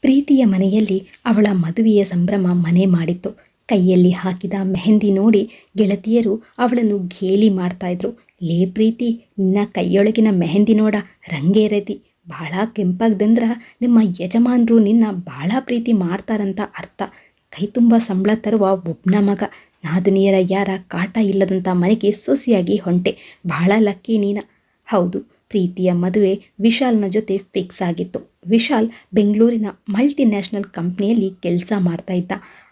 ಪ್ರೀತಿಯ ಮನೆಯಲ್ಲಿ ಅವಳ ಮದುವೆಯ ಸಂಭ್ರಮ ಮನೆ ಮಾಡಿತ್ತು. ಕೈಯಲ್ಲಿ ಹಾಕಿದ ಮೆಹಂದಿ ನೋಡಿ ಗೆಳತಿಯರು ಅವಳನ್ನು ಗೇಲಿ ಮಾಡ್ತಾ ಇದ್ರು. ಲೇ ಪ್ರೀತಿ, ನಿನ್ನ ಕೈಯೊಳಗಿನ ಮೆಹಂದಿ ನೋಡ ರಂಗೇರತಿ, ಭಾಳ ಕೆಂಪಾಗ್ದಂದ್ರ ನಿಮ್ಮ ಯಜಮಾನರು ನಿನ್ನ ಭಾಳ ಪ್ರೀತಿ ಮಾಡ್ತಾರಂತ ಅರ್ಥ. ಕೈ ತುಂಬ ಸಂಬಳ ತರುವ ಒಬ್ನ ಮಗ, ನಾದಿನಿಯರ ಯಾರ ಕಾಟ ಇಲ್ಲದಂಥ ಮನೆಗೆ ಸೊಸೆಯಾಗಿ ಹೊಂಟೆ. ಭಾಳ ಲಕ್ಕಿ ನೀನ. ಹೌದು, ಪ್ರೀತಿಯ ಮದುವೆ ವಿಶಾಲ್ನ ಜೊತೆ ಫಿಕ್ಸ್ ಆಗಿತ್ತು. ವಿಶಾಲ್ ಬೆಂಗಳೂರಿನ ಮಲ್ಟಿನ್ಯಾಷನಲ್ ಕಂಪ್ನಿಯಲ್ಲಿ ಕೆಲಸ ಮಾಡ್ತಾ ಇದ್ದ.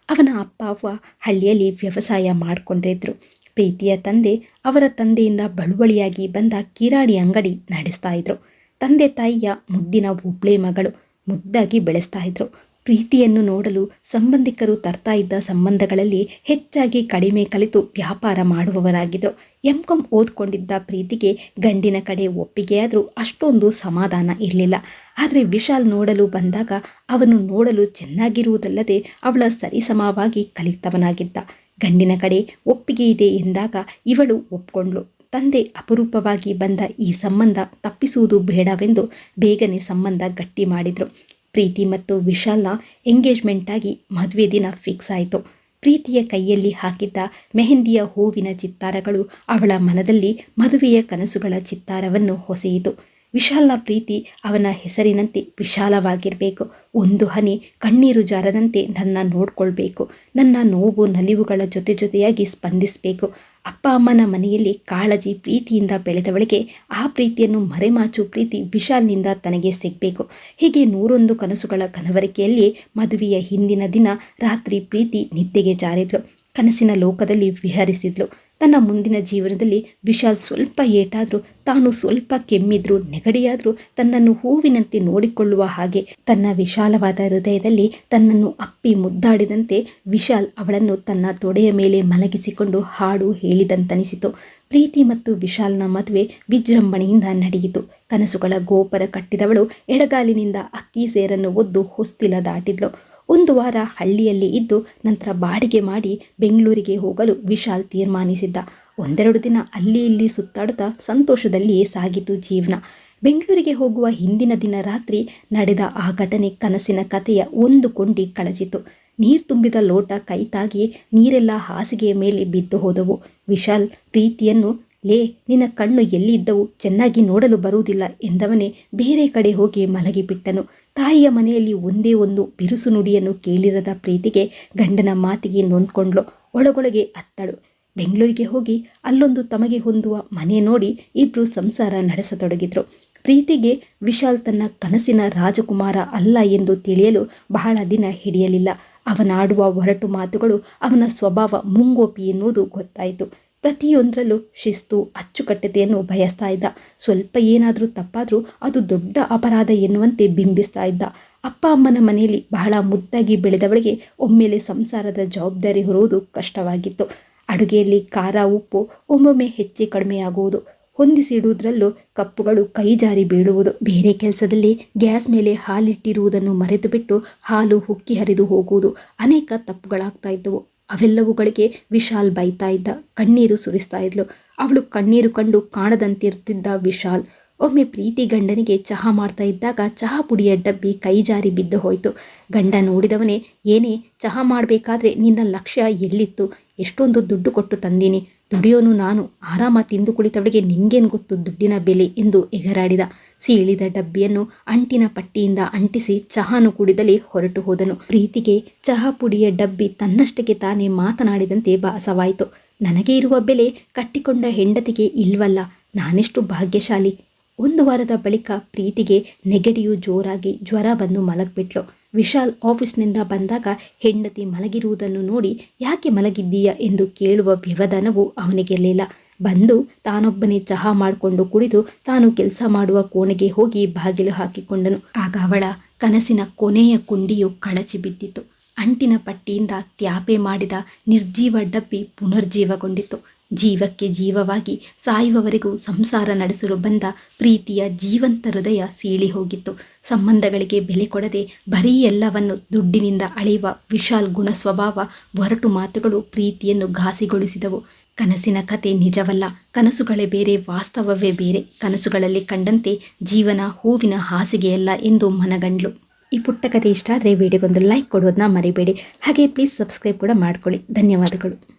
ಅವನ ಅಪ್ಪ ಅವ್ವ ಹಳ್ಳಿಯಲ್ಲಿ ವ್ಯವಸಾಯ ಮಾಡಿಕೊಂಡಿದ್ರು. ಪ್ರೀತಿಯ ತಂದೆ ಅವರ ತಂದೆಯಿಂದ ಬಳುವಳಿಯಾಗಿ ಬಂದ ಕಿರಾಣಿ ಅಂಗಡಿ ನಡೆಸ್ತಾ ಇದ್ರು. ತಂದೆ ತಾಯಿಯ ಮುದ್ದಿನ ಒಬ್ಳೆ ಮಗಳು, ಮುದ್ದಾಗಿ ಬೆಳೆಸ್ತಾ ಇದ್ರು. ಪ್ರೀತಿಯನ್ನು ನೋಡಲು ಸಂಬಂಧಿಕರು ತರ್ತಾ ಇದ್ದ ಸಂಬಂಧಗಳಲ್ಲಿ ಹೆಚ್ಚಾಗಿ ಕಡಿಮೆ ಕಲಿತು ವ್ಯಾಪಾರ ಮಾಡುವವರಾಗಿದ್ದರು. ಎಂ.ಕಾಂ ಓದ್ಕೊಂಡಿದ್ದ ಪ್ರೀತಿಗೆ ಗಂಡಿನ ಕಡೆ ಒಪ್ಪಿಗೆಯಾದರೂ ಅಷ್ಟೊಂದು ಸಮಾಧಾನ ಇರಲಿಲ್ಲ. ಆದರೆ ವಿಶಾಲ್ ನೋಡಲು ಬಂದಾಗ ಅವನು ನೋಡಲು ಚೆನ್ನಾಗಿರುವುದಲ್ಲದೆ ಅವಳ ಸರಿಸಮವಾಗಿ ಕಲಿತವನಾಗಿದ್ದ. ಗಂಡಿನ ಕಡೆ ಒಪ್ಪಿಗೆ ಇದೆ ಎಂದಾಗ ಇವಳು ಒಪ್ಕೊಂಡ್ಳು. ತಂದೆ ಅಪರೂಪವಾಗಿ ಬಂದ ಈ ಸಂಬಂಧ ತಪ್ಪಿಸುವುದು ಬೇಡವೆಂದು ಬೇಗನೆ ಸಂಬಂಧ ಗಟ್ಟಿ ಮಾಡಿದರು. ಪ್ರೀತಿ ಮತ್ತು ವಿಶಾಲ್ನ ಎಂಗೇಜ್ಮೆಂಟ್ ಆಗಿ ಮದುವೆ ದಿನ ಫಿಕ್ಸ್ ಆಯಿತು. ಪ್ರೀತಿಯ ಕೈಯಲ್ಲಿ ಹಾಕಿದ್ದ ಮೆಹಂದಿಯ ಹೂವಿನ ಚಿತ್ತಾರಗಳು ಅವಳ ಮನದಲ್ಲಿ ಮದುವೆಯ ಕನಸುಗಳ ಚಿತ್ತಾರವನ್ನು ಹೊಸೆಯಿತು. ವಿಶಾಲ್ನ ಪ್ರೀತಿ ಅವನ ಹೆಸರಿನಂತೆ ವಿಶಾಲವಾಗಿರಬೇಕು. ಒಂದು ಹನಿ ಕಣ್ಣೀರು ಜಾರದಂತೆ ನನ್ನ ನೋಡ್ಕೊಳ್ಬೇಕು. ನನ್ನ ನೋವು ನಲಿವುಗಳ ಜೊತೆಯಾಗಿ ಸ್ಪಂದಿಸಬೇಕು. ಅಪ್ಪ ಅಮ್ಮನ ಮನೆಯಲ್ಲಿ ಕಾಳಜಿ ಪ್ರೀತಿಯಿಂದ ಬೆಳೆದವಳಿಗೆ ಆ ಪ್ರೀತಿಯನ್ನು ಮರೆಮಾಚು ಪ್ರೀತಿ ವಿಶಾಲ್ನಿಂದ ತನಗೆ ಸಿಗಬೇಕು. ಹೀಗೆ 101 ಕನಸುಗಳ ಕನವರಿಕೆಯಲ್ಲಿ ಮದುವೆಯ ಹಿಂದಿನ ದಿನ ರಾತ್ರಿ ಪ್ರೀತಿ ನಿದ್ದೆಗೆ ಜಾರಿದ್ಲು. ಕನಸಿನ ಲೋಕದಲ್ಲಿ ವಿಹರಿಸಿದ್ಲು. ತನ್ನ ಮುಂದಿನ ಜೀವನದಲ್ಲಿ ವಿಶಾಲ್ ಸ್ವಲ್ಪ ಏಟಾದರೂ, ತಾನು ಸ್ವಲ್ಪ ಕೆಮ್ಮಿದ್ರೂ, ನೆಗಡಿಯಾದರೂ ತನ್ನನ್ನು ಹೂವಿನಂತೆ ನೋಡಿಕೊಳ್ಳುವ ಹಾಗೆ ತನ್ನ ವಿಶಾಲವಾದ ಹೃದಯದಲ್ಲಿ ತನ್ನನ್ನು ಅಪ್ಪಿ ಮುದ್ದಾಡಿದಂತೆ ವಿಶಾಲ್ ಅವಳನ್ನು ತನ್ನ ತೊಡೆಯ ಮೇಲೆ ಮಲಗಿಸಿಕೊಂಡು ಹಾಡು ಹೇಳಿದಂತನಿಸಿತು. ಪ್ರೀತಿ ಮತ್ತು ವಿಶಾಲ್ನ ಮದುವೆ ವಿಜೃಂಭಣೆಯಿಂದ ನಡೆಯಿತು. ಕನಸುಗಳ ಗೋಪುರ ಕಟ್ಟಿದವಳು ಎಡಗಾಲಿನಿಂದ ಅಕ್ಕಿ ಸೇರನ್ನು ಒದ್ದು ಹೊಸ್ತಿಲ ದಾಟಿದ್ಲು. 1 ವಾರ ಹಳ್ಳಿಯಲ್ಲಿ ಇದ್ದು ನಂತರ ಬಾಡಿಗೆ ಮಾಡಿ ಬೆಂಗಳೂರಿಗೆ ಹೋಗಲು ವಿಶಾಲ್ ತೀರ್ಮಾನಿಸಿದ್ದ. 1-2 ದಿನ ಅಲ್ಲಿ ಇಲ್ಲಿ ಸುತ್ತಾಡುತ್ತಾ ಸಂತೋಷದಲ್ಲಿಯೇ ಸಾಗಿತು ಜೀವನ. ಬೆಂಗಳೂರಿಗೆ ಹೋಗುವ ಹಿಂದಿನ ದಿನ ರಾತ್ರಿ ನಡೆದ ಆ ಘಟನೆ ಕನಸಿನ ಕಥೆಯ ಒಂದು ಕೊಂಡಿ ಕಳಚಿತು. ನೀರು ತುಂಬಿದ ಲೋಟ ಕೈ ತಾಗಿ ನೀರೆಲ್ಲ ಹಾಸಿಗೆಯ ಮೇಲೆ ಬಿದ್ದು ಹೋದವು. ವಿಶಾಲ್ ಪ್ರೀತಿಯನ್ನು, ಲೇ ನಿನ್ನ ಕಣ್ಣು ಎಲ್ಲಿದ್ದವು, ಚೆನ್ನಾಗಿ ನೋಡಲು ಬರುವುದಿಲ್ಲ ಎಂದವನೇ ಬೇರೆ ಕಡೆ ಹೋಗಿ ಮಲಗಿಬಿಟ್ಟನು. ತಾಯಿಯ ಮನೆಯಲ್ಲಿ ಒಂದೇ ಒಂದು ಬಿರುಸು ನುಡಿಯನ್ನು ಕೇಳಿರದ ಪ್ರೀತಿಗೆ ಗಂಡನ ಮಾತಿಗೆ ನೊಂದ್ಕೊಂಡ್ಲು. ಒಳಗೊಳಗೆ ಅತ್ತಳು. ಬೆಂಗಳೂರಿಗೆ ಹೋಗಿ ಅಲ್ಲೊಂದು ತಮಗೆ ಹೊಂದುವ ಮನೆ ನೋಡಿ ಇಬ್ರು ಸಂಸಾರ ನಡೆಸತೊಡಗಿದ್ರು. ಪ್ರೀತಿಗೆ ವಿಶಾಲ್ ತನ್ನ ಕನಸಿನ ರಾಜಕುಮಾರ ಅಲ್ಲ ಎಂದು ತಿಳಿಯಲು ಬಹಳ ದಿನ ಹಿಡಿಯಲಿಲ್ಲ. ಅವನಾಡುವ ಒರಟು ಮಾತುಗಳು, ಅವನ ಸ್ವಭಾವ ಮುಂಗೋಪಿ ಎನ್ನುವುದು ಗೊತ್ತಾಯಿತು. ಪ್ರತಿಯೊಂದರಲ್ಲೂ ಶಿಸ್ತು, ಅಚ್ಚುಕಟ್ಟತೆಯನ್ನು ಬಯಸ್ತಾ ಇದ್ದ. ಸ್ವಲ್ಪ ಏನಾದರೂ ತಪ್ಪಾದರೂ ಅದು ದೊಡ್ಡ ಅಪರಾಧ ಎನ್ನುವಂತೆ ಬಿಂಬಿಸ್ತಾ ಇದ್ದ. ಅಪ್ಪ ಅಮ್ಮನ ಮನೆಯಲ್ಲಿ ಬಹಳ ಮುದ್ದಾಗಿ ಬೆಳೆದವಳಿಗೆ ಒಮ್ಮೆಲೆ ಸಂಸಾರದ ಜವಾಬ್ದಾರಿ ಹೊರುವುದು ಕಷ್ಟವಾಗಿತ್ತು. ಅಡುಗೆಯಲ್ಲಿ ಖಾರ ಉಪ್ಪು ಒಮ್ಮೊಮ್ಮೆ ಹೆಚ್ಚು ಕಡಿಮೆಯಾಗುವುದು, ಹೊಂದಿಸಿಡುವುದರಲ್ಲೂ ಕಪ್ಪುಗಳು ಕೈ ಜಾರಿ ಬೀಳುವುದು, ಬೇರೆ ಕೆಲಸದಲ್ಲಿ ಗ್ಯಾಸ್ ಮೇಲೆ ಹಾಲಿಟ್ಟಿರುವುದನ್ನು ಮರೆತು ಬಿಟ್ಟು ಹಾಲು ಹುಕ್ಕಿ ಹರಿದು ಹೋಗುವುದು, ಅನೇಕ ತಪ್ಪುಗಳಾಗ್ತಾ ಇದ್ದವು. ಅವೆಲ್ಲವುಗಳಿಗೆ ವಿಶಾಲ್ ಬೈತಾ ಇದ್ದ. ಕಣ್ಣೀರು ಸುರಿಸ್ತಾ ಇದ್ಲು. ಅವಳು ಕಣ್ಣೀರು ಕಂಡು ಕಾಣದಂತಿರ್ತಿದ್ದ ವಿಶಾಲ್. ಒಮ್ಮೆ ಪ್ರೀತಿ ಗಂಡನಿಗೆ ಚಹಾ ಮಾಡ್ತಾ ಇದ್ದಾಗ ಚಹಾ ಪುಡಿಯ ಡಬ್ಬಿ ಕೈ ಜಾರಿ ಬಿದ್ದು ಹೋಯಿತು. ಗಂಡ ನೋಡಿದವನೇ, ಏನೇ ಚಹಾ ಮಾಡಬೇಕಾದ್ರೆ ನಿನ್ನ ಲಕ್ಷ್ಯ ಎಲ್ಲಿತ್ತು? ಎಷ್ಟೊಂದು ದುಡ್ಡು ಕೊಟ್ಟು ತಂದೀನಿ, ದುಡಿಯೋನು ನಾನು, ಆರಾಮ ತಿಂದು ಕುಳಿತವಳಿಗೆ ನಿಂಗೇನು ಗೊತ್ತು ದುಡ್ಡಿನ ಬೆಲೆ ಎಂದು ಎಗರಾಡಿದ. ಸೀಳಿದ ಡಬ್ಬಿಯನ್ನು ಅಂಟಿನ ಪಟ್ಟಿಯಿಂದ ಅಂಟಿಸಿ ಚಹಾನು ಕುಡಿದಲೇ ಹೊರಟು ಹೋದನು. ಪ್ರೀತಿಗೆ ಚಹಾ ಪುಡಿಯ ಡಬ್ಬಿ ತನ್ನಷ್ಟಕ್ಕೆ ತಾನೇ ಮಾತನಾಡಿದಂತೆ ಭಾಸವಾಯಿತು. ನನಗೆ ಇರುವ ಬೆಲೆ ಕಟ್ಟಿಕೊಂಡ ಹೆಂಡತಿಗೆ ಇಲ್ವಲ್ಲ, ನಾನೆಷ್ಟು ಭಾಗ್ಯಶಾಲಿ. 1 ವಾರದ ಬಳಿಕ ಪ್ರೀತಿಗೆ ನೆಗಡಿಯು ಜೋರಾಗಿ ಜ್ವರ ಬಂದು ಮಲಗಿಬಿಟ್ಲು. ವಿಶಾಲ್ ಆಫೀಸ್ನಿಂದ ಬಂದಾಗ ಹೆಂಡತಿ ಮಲಗಿರುವುದನ್ನು ನೋಡಿ ಯಾಕೆ ಮಲಗಿದ್ದೀಯಾ ಎಂದು ಕೇಳುವ ವ್ಯವಧಾನವು ಅವನಿಗಿರಲಿಲ್ಲ. ಬಂದು ತಾನೊಬ್ಬನೇ ಚಹಾ ಮಾಡಿಕೊಂಡು ಕುಡಿದು ತಾನು ಕೆಲಸ ಮಾಡುವ ಕೋಣೆಗೆ ಹೋಗಿ ಬಾಗಿಲು ಹಾಕಿಕೊಂಡನು. ಆಗ ಅವಳ ಕನಸಿನ ಕೊನೆಯ ಕುಂಡಿಯು ಕಳಚಿ ಬಿದ್ದಿತು. ಅಂಟಿನ ಪಟ್ಟಿಯಿಂದ ತ್ಯಾಪೆ ಮಾಡಿದ ನಿರ್ಜೀವ ಡಬ್ಬಿ ಪುನರ್ಜೀವಗೊಂಡಿತು. ಜೀವಕ್ಕೆ ಜೀವವಾಗಿ ಸಾಯುವವರೆಗೂ ಸಂಸಾರ ನಡೆಸಲು ಬಂದ ಪ್ರೀತಿಯ ಜೀವಂತ ಹೃದಯ ಸೀಳಿ ಹೋಗಿತ್ತು. ಸಂಬಂಧಗಳಿಗೆ ಬೆಲೆ ಕೊಡದೆ ಬರೀ ಎಲ್ಲವನ್ನು ದುಡ್ಡಿನಿಂದ ಅಳೆಯುವ ವಿಶಾಲ್ ಗುಣ ಸ್ವಭಾವ, ಒರಟು ಮಾತುಗಳು ಪ್ರೀತಿಯನ್ನು ಘಾಸಿಗೊಳಿಸಿದವು. ಕನಸಿನ ಕತೆ ನಿಜವಲ್ಲ, ಕನಸುಗಳೇ ಬೇರೆ, ವಾಸ್ತವವೇ ಬೇರೆ. ಕನಸುಗಳಲ್ಲಿ ಕಂಡಂತೆ ಜೀವನ ಹೂವಿನ ಹಾಸಿಗೆಯಲ್ಲ ಎಂದು ಮನಗಂಡ್ಲು. ಈ ಪುಟ್ಟ ಕಥೆ ಇಷ್ಟ ಆದರೆ ವಿಡಿಯೋಗೊಂದು ಲೈಕ್ ಕೊಡೋದನ್ನ ಮರಿಬೇಡಿ. ಹಾಗೆ ಪ್ಲೀಸ್ ಸಬ್ಸ್ಕ್ರೈಬ್ ಕೂಡ ಮಾಡ್ಕೊಳ್ಳಿ. ಧನ್ಯವಾದಗಳು.